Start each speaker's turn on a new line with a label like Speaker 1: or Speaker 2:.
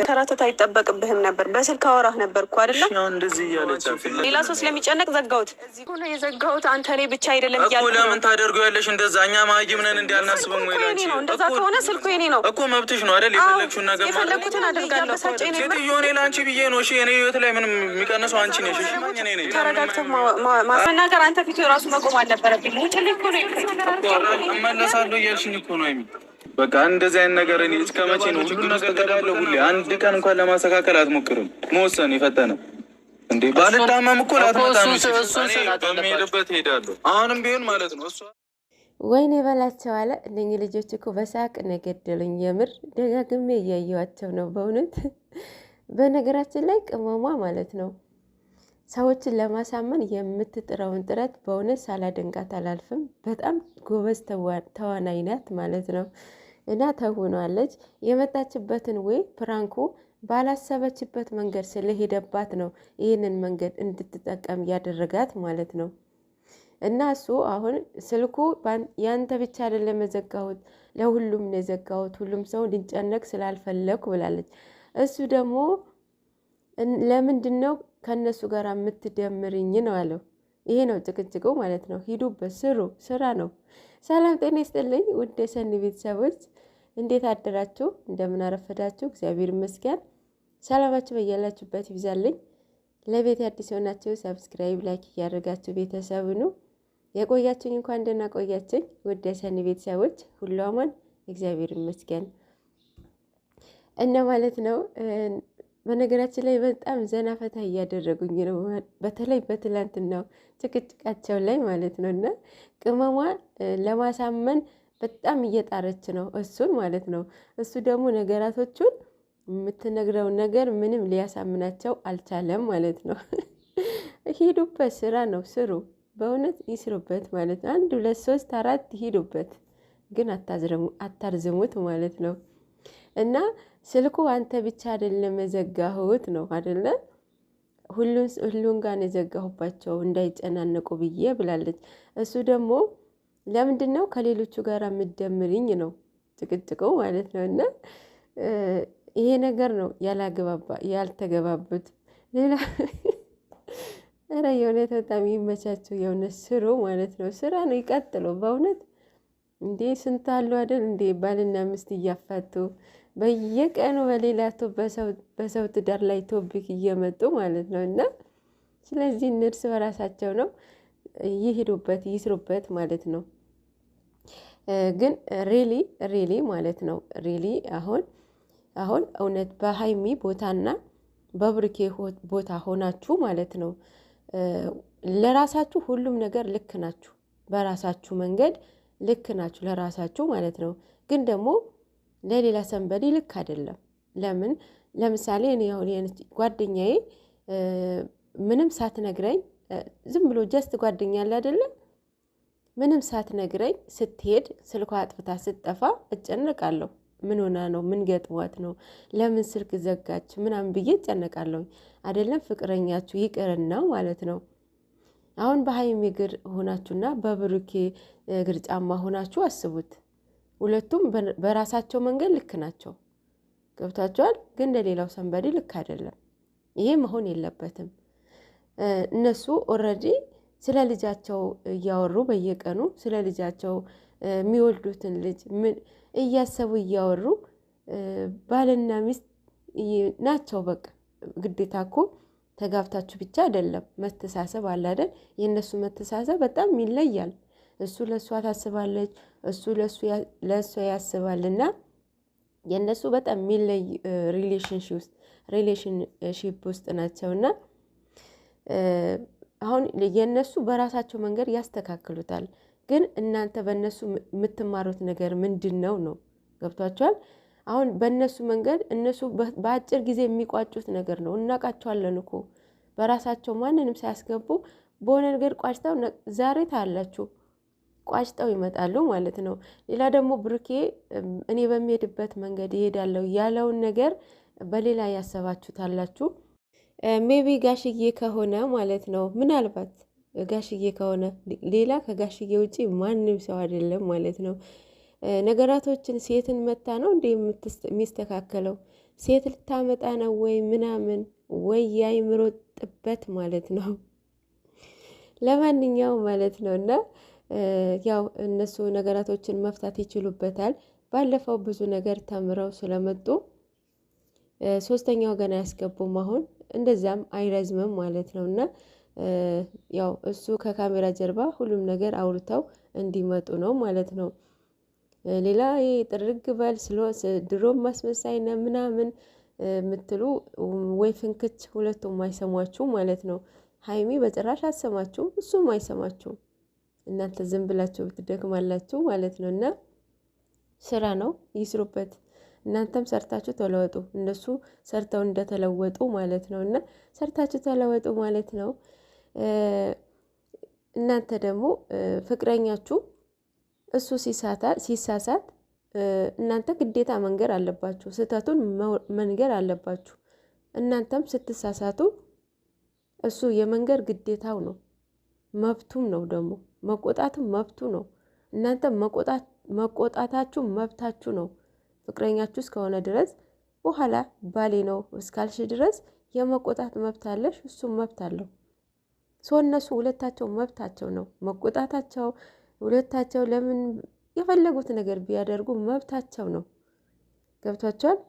Speaker 1: ከራተት አይጠበቅብህም ነበር። በስልክ አወራህ ነበርኩ አይደለም?
Speaker 2: እንደዚህ እያለች
Speaker 1: ሌላ ሰው ስለሚጨነቅ ዘጋሁት። እዚህ ሆነ የዘጋሁት አንተ እኔ ብቻ አይደለም
Speaker 2: እያልኩ ነው። ለምን ታደርገዋለሽ እንደዛ? እኛ ማይም ነን እንዲያናስበም ወይ ላንቺ
Speaker 1: ነው። እንደዛ ከሆነ ስልኩ የኔ ነው
Speaker 2: እኮ መብትሽ ነው አይደል? የፈለግሽውን ነገር ማለት
Speaker 1: የፈለግኩትን አደርጋለሁ።
Speaker 2: ሴትዮ እኔ ላንቺ ብዬ ነው። እሺ እኔ ህይወት ላይ ምንም የሚቀንሰው አንቺ ነሽ። እሺ እኔ ነኝ።
Speaker 1: ተረጋግተህ ማናገር አንተ ፊቱ ራሱ መቆም አልነበረብኝ። ውጭልኝ እኮ ነው
Speaker 2: እመለሳለሁ እያልሽኝ እኮ ነው። በቃ እንደዚህ አይነት ነገር እኔ እስከ መቼ ነው ሁሉ ነገር ተዳለው? ሁሌ አንድ ቀን እንኳን ለማስተካከል አትሞክርም? መወሰን የፈጠነ እንዴ ባልታመም እኮ ላትመጣ ነው። በሚሄድበት ሄዳለሁ አሁንም ቢሆን ማለት ነው። እሷ
Speaker 3: ወይኔ በላቸው አለ። እነኚህ ልጆች እኮ በሳቅ ነገደሉኝ። የምር ደጋግሜ እያየዋቸው ነው በእውነት። በነገራችን ላይ ቅመሟ ማለት ነው ሰዎችን ለማሳመን የምትጥረውን ጥረት በእውነት ሳላደንቃት አላልፍም። በጣም ጎበዝ ተዋናይ ናት ማለት ነው። እና ተውኗለች። የመጣችበትን ወይ ፕራንኩ ባላሰበችበት መንገድ ስለሄደባት ነው ይህንን መንገድ እንድትጠቀም ያደረጋት ማለት ነው። እና እሱ አሁን ስልኩ ያንተ ብቻ አይደለም የዘጋሁት፣ ለሁሉም ነው የዘጋሁት፣ ሁሉም ሰው እንዲጨነቅ ስላልፈለኩ ብላለች። እሱ ደግሞ ለምንድን ነው ከእነሱ ጋር የምትደምርኝ ነው አለው። ይሄ ነው ጭቅጭቁ ማለት ነው። ሂዱበት፣ ስሩ፣ ስራ ነው። ሰላም ጤና ይስጥልኝ ውድ የሰኒ ቤተሰቦች፣ እንዴት አደራችሁ? እንደምን አረፈዳችሁ? እግዚአብሔር ይመስገን። ሰላማችሁ በያላችሁበት ይብዛልኝ። ለቤት አዲስ የሆናችሁ ሰብስክራይብ፣ ላይክ እያደረጋችሁ ቤተሰብ ነው። የቆያችሁኝ እንኳን ደህና ቆያችሁኝ። ውድ የሰኒ ቤተሰቦች ሁሉ አማን፣ እግዚአብሔር ይመስገን እና ማለት ነው። በነገራችን ላይ በጣም ዘና ፈታ እያደረጉኝ ነው። በተለይ በትላንትናው ጭቅጭቃቸው ላይ ማለት ነው። እና ቅመሟ ለማሳመን በጣም እየጣረች ነው እሱን ማለት ነው። እሱ ደግሞ ነገራቶቹን የምትነግረው ነገር ምንም ሊያሳምናቸው አልቻለም ማለት ነው። ሂዱበት፣ ስራ ነው፣ ስሩ፣ በእውነት ይስሩበት ማለት ነው። 1 2 3 4 ሂዱበት፣ ግን አታርዝሙት ማለት ነው። እና ስልኩ አንተ ብቻ አይደለም የዘጋሁት ነው አይደለ? ሁሉን ጋር የዘጋሁባቸው እንዳይጨናነቁ ብዬ ብላለች። እሱ ደግሞ ለምንድን ነው ከሌሎቹ ጋር የምትደምርኝ ነው ጭቅጭቁ ማለት ነው። እና ይሄ ነገር ነው ያልተገባቡት። ሌላ ኧረ የእውነት በጣም ይመቻቸው። የእውነት ስሩ ማለት ነው። ስራ ነው፣ ይቀጥሉ በእውነት እንዴ። ስንት አሉ አይደል እንዴ ባልና ሚስት እያፋቱ በየቀኑ በሌላ በሰው ትዳር ላይ ቶፒክ እየመጡ ማለት ነው። እና ስለዚህ እርስ በራሳቸው ነው ይሄዱበት፣ ይስሩበት ማለት ነው። ግን ሪሊ ማለት ነው ሪሊ አሁን እውነት በሀይሚ ቦታና በብሩኬ ቦታ ሆናችሁ ማለት ነው ለራሳችሁ ሁሉም ነገር ልክ ናችሁ፣ በራሳችሁ መንገድ ልክ ናችሁ ለራሳችሁ ማለት ነው። ግን ደግሞ ለሌላ ሰንበዲ ልክ አይደለም። ለምን ለምሳሌ እኔ አሁን ጓደኛዬ ምንም ሳትነግረኝ ዝም ብሎ ጀስት ጓደኛ አለ አይደለም፣ ምንም ሳትነግረኝ ስትሄድ ስልኳ አጥፍታ ስትጠፋ እጨነቃለሁ። ምን ሆና ነው? ምን ገጥሟት ነው? ለምን ስልክ ዘጋች? ምናምን ብዬ እጨነቃለሁ። አይደለም ፍቅረኛችሁ ይቅርና ማለት ነው። አሁን በሀይሚ እግር ሆናችሁና በብሩኬ እግር ጫማ ሆናችሁ አስቡት። ሁለቱም በራሳቸው መንገድ ልክ ናቸው። ገብታችኋል? ግን ለሌላው ሰንበዲ ልክ አይደለም። ይሄ መሆን የለበትም። እነሱ ኦልሬዲ ስለ ልጃቸው እያወሩ በየቀኑ ስለ ልጃቸው የሚወልዱትን ልጅ ምን እያሰቡ እያወሩ ባልና ሚስት ናቸው። በቃ ግዴታ እኮ ተጋብታችሁ ብቻ አይደለም፣ መተሳሰብ አለ አይደል? የእነሱ መተሳሰብ በጣም ይለያል። እሱ ለእሷ ታስባለች፣ እሱ ለእሷ ያስባልና የእነሱ በጣም የሚለይ ሪሌሽንሺፕ ውስጥ ናቸውና አሁን የእነሱ በራሳቸው መንገድ ያስተካክሉታል። ግን እናንተ በእነሱ የምትማሩት ነገር ምንድን ነው? ገብቷቸዋል? አሁን በእነሱ መንገድ እነሱ በአጭር ጊዜ የሚቋጩት ነገር ነው። እናውቃቸዋለን እኮ በራሳቸው ማንንም ሳያስገቡ በሆነ ነገር ቋጭተው ዛሬ ታያላችሁ ቋጭተው ይመጣሉ ማለት ነው። ሌላ ደግሞ ብሩኬ እኔ በሚሄድበት መንገድ ይሄዳለሁ ያለውን ነገር በሌላ ያሰባችሁታላችሁ። ሜቢ ጋሽዬ ከሆነ ማለት ነው፣ ምናልባት ጋሽዬ ከሆነ ሌላ ከጋሽዬ ውጪ ማንም ሰው አይደለም ማለት ነው። ነገራቶችን ሴትን መታ ነው እንደ የሚስተካከለው። ሴት ልታመጣ ነው ወይ ምናምን፣ ወይ የአይምሮ ጥበት ማለት ነው። ለማንኛውም ማለት ነው እና ያው እነሱ ነገራቶችን መፍታት ይችሉበታል። ባለፈው ብዙ ነገር ተምረው ስለመጡ ሶስተኛው ገና ያስገቡም አሁን እንደዛም አይረዝምም ማለት ነው እና ያው እሱ ከካሜራ ጀርባ ሁሉም ነገር አውርተው እንዲመጡ ነው ማለት ነው። ሌላ ጥርግ በል ድሮም ማስመሳይ ነው ምናምን የምትሉ ወይ ፍንክች ሁለቱም አይሰሟችሁ ማለት ነው። ሀይሚ በጭራሽ አሰማችሁም፣ እሱም አይሰማችሁም። እናንተ ዝም ብላችሁ ብትደክማላችሁ ማለት ነው እና ስራ ነው ይስሩበት። እናንተም ሰርታችሁ ተለወጡ፣ እነሱ ሰርተው እንደተለወጡ ማለት ነው እና ሰርታችሁ ተለወጡ ማለት ነው። እናንተ ደግሞ ፍቅረኛችሁ እሱ ሲሳሳት እናንተ ግዴታ መንገር አለባችሁ፣ ስህተቱን መንገር አለባችሁ። እናንተም ስትሳሳቱ እሱ የመንገር ግዴታው ነው፣ መብቱም ነው። ደግሞ መቆጣትም መብቱ ነው። እናንተ መቆጣታችሁ መብታችሁ ነው። ፍቅረኛችሁ እስከሆነ ድረስ በኋላ ባሌ ነው እስካልሽ ድረስ የመቆጣት መብት አለሽ፣ እሱም መብት አለው። እነሱ ሁለታቸው መብታቸው ነው መቆጣታቸው። ሁለታቸው ለምን የፈለጉት ነገር ቢያደርጉ መብታቸው ነው። ገብቷቸዋል።